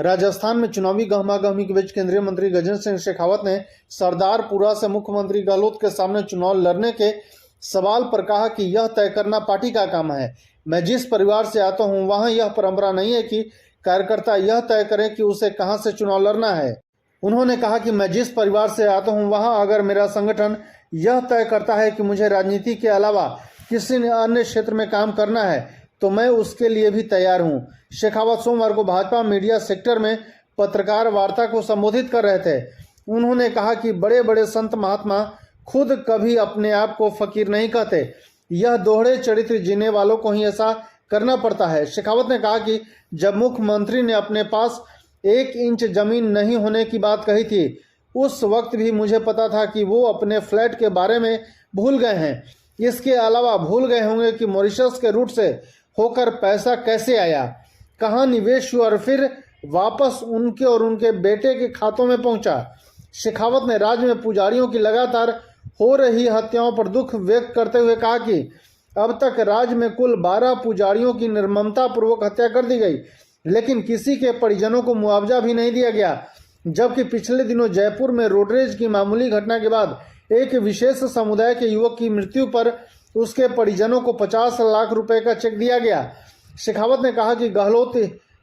राजस्थान में चुनावी गहमागहमी के बीच केंद्रीय मंत्री गजेंद्र सिंह शेखावत ने सरदारपुरा से मुख्यमंत्री गहलोत के सामने चुनाव लड़ने के सवाल पर कहा कि यह तय करना पार्टी का काम है। मैं जिस परिवार से आता हूं वहां यह परंपरा नहीं है कि कार्यकर्ता यह तय करें कि उसे कहां से चुनाव लड़ना है। उन्होंने कहा कि मैं जिस परिवार से आता हूं वहां अगर मेरा संगठन यह तय करता है कि मुझे राजनीति के अलावा किसी अन्य क्षेत्र में काम करना है तो मैं उसके लिए भी तैयार हूं। शेखावत सोमवार को भाजपा मीडिया सेक्टर में पत्रकार वार्ता को संबोधित कर रहे थे। उन्होंने कहा कि बड़े बड़े संत महात्मा खुद कभी अपने आप को फकीर नहीं कहते, यह दोहरे चरित्र जीने वालों को ही ऐसा करना पड़ता है। शेखावत ने कहा कि जब मुख्यमंत्री ने अपने पास 1 इंच जमीन नहीं होने की बात कही थी उस वक्त भी मुझे पता था कि वो अपने फ्लैट के बारे में भूल गए हैं। इसके अलावा भूल गए होंगे कि मॉरिशस के रूट से होकर पैसा कैसे आया, कहाँ निवेश हुआ और फिर वापस उनके और उनके बेटे के खातों में पहुंचा। शेखावत ने राज्य में पुजारियों की लगातार हो रही हत्याओं पर दुख व्यक्त करते हुए कहा कि अब तक राज्य में कुल 12 पुजारियों की निर्ममता पूर्वक हत्या कर दी गई, लेकिन किसी के परिजनों को मुआवजा भी नहीं दिया गया। जबकि पिछले दिनों जयपुर में रोडरेज की मामूली घटना के बाद एक विशेष समुदाय के युवक की मृत्यु पर उसके परिजनों को 50 लाख रुपए का चेक दिया गया। शेखावत ने कहा कि गहलोत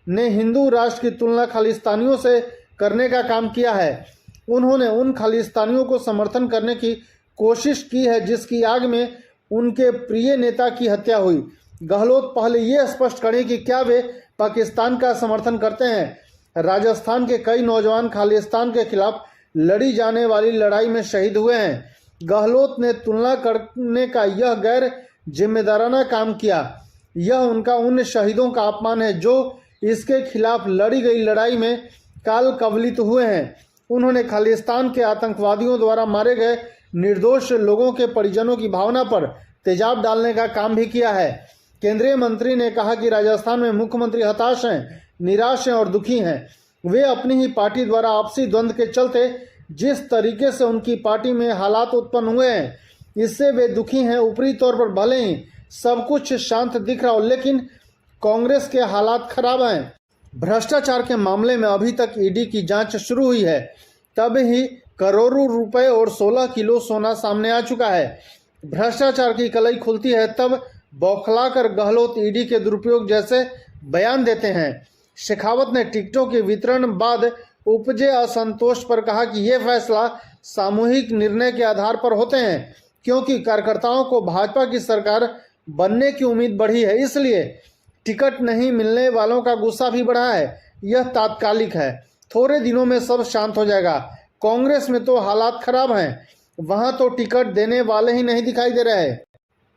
ने हिंदू राष्ट्र की तुलना खालिस्तानियों से करने का काम किया है। उन्होंने उन खालिस्तानियों को समर्थन करने की कोशिश की है जिसकी आग में उनके प्रिय नेता की हत्या हुई। गहलोत पहले ये स्पष्ट करें कि क्या वे पाकिस्तान का समर्थन करते हैं। राजस्थान के कई नौजवान खालिस्तान के खिलाफ लड़ी जाने वाली लड़ाई में शहीद हुए हैं। गहलोत ने तुलना करने का यह गैर जिम्मेदाराना काम किया। यह उनका उन शहीदों का अपमान है जो इसके खिलाफ लड़ी गई लड़ाई में काल कवलित हुए हैं। उन्होंने खालिस्तान के आतंकवादियों द्वारा मारे गए निर्दोष लोगों के परिजनों की भावना पर तेजाब डालने का काम भी किया है। केंद्रीय मंत्री ने कहा कि राजस्थान में मुख्यमंत्री हताश हैं, निराश हैं और दुखी हैं। वे अपनी ही पार्टी द्वारा आपसी द्वंद्व के चलते जिस तरीके से उनकी पार्टी में हालात उत्पन्न हुए हैं इससे वे दुखी हैं। ऊपरी तौर पर भले ही सब कुछ शांत दिख रहा हो लेकिन कांग्रेस के हालात खराब हैं। भ्रष्टाचार के मामले में अभी तक ईडी की जांच शुरू हुई है, तब ही करोड़ों रुपए और 16 किलो सोना सामने आ चुका है। भ्रष्टाचार की कलई खुलती है तब बौखलाकर गहलोत ईडी के दुरुपयोग जैसे बयान देते हैं। शेखावत ने टिकटों के वितरण बाद उपजे असंतोष पर कहा कि ये फैसला सामूहिक निर्णय के आधार पर होते हैं क्योंकि कार्यकर्ताओं को भाजपा की सरकार बनने की उम्मीद बढ़ी है, इसलिए टिकट नहीं मिलने वालों का गुस्सा भी बढ़ा है। यह तात्कालिक है, थोड़े दिनों में सब शांत हो जाएगा। कांग्रेस में तो हालात खराब हैं, वहां तो टिकट देने वाले ही नहीं दिखाई दे रहे हैं।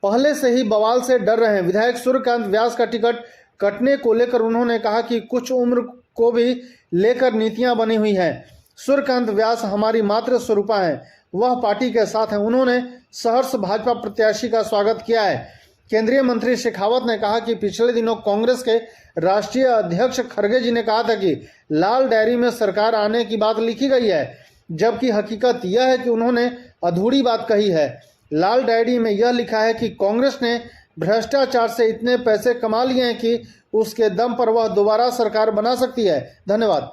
पहले से ही बवाल से डर रहे हैं। विधायक सूर्यकांत व्यास का टिकट कटने को लेकर उन्होंने कहा कि कुछ उम्र को भी लेकर नीतियां बनी हुई हैं। सूर्यकांत व्यास हमारी मातृ स्वरूपा हैं, वह पार्टी के साथ हैं। उन्होंने सहर्ष भाजपा प्रत्याशी का स्वागत किया है। केंद्रीय मंत्री शेखावत ने कहा कि पिछले दिनों कांग्रेस के राष्ट्रीय अध्यक्ष खड़गे जी ने कहा था कि लाल डायरी में सरकार आने की बात लिखी गई है, जबकि हकीकत यह है कि उन्होंने अधूरी बात कही है। लाल डायरी में यह लिखा है कि कांग्रेस ने भ्रष्टाचार से इतने पैसे कमा लिए हैं कि उसके दम पर वह दोबारा सरकार बना सकती है। धन्यवाद।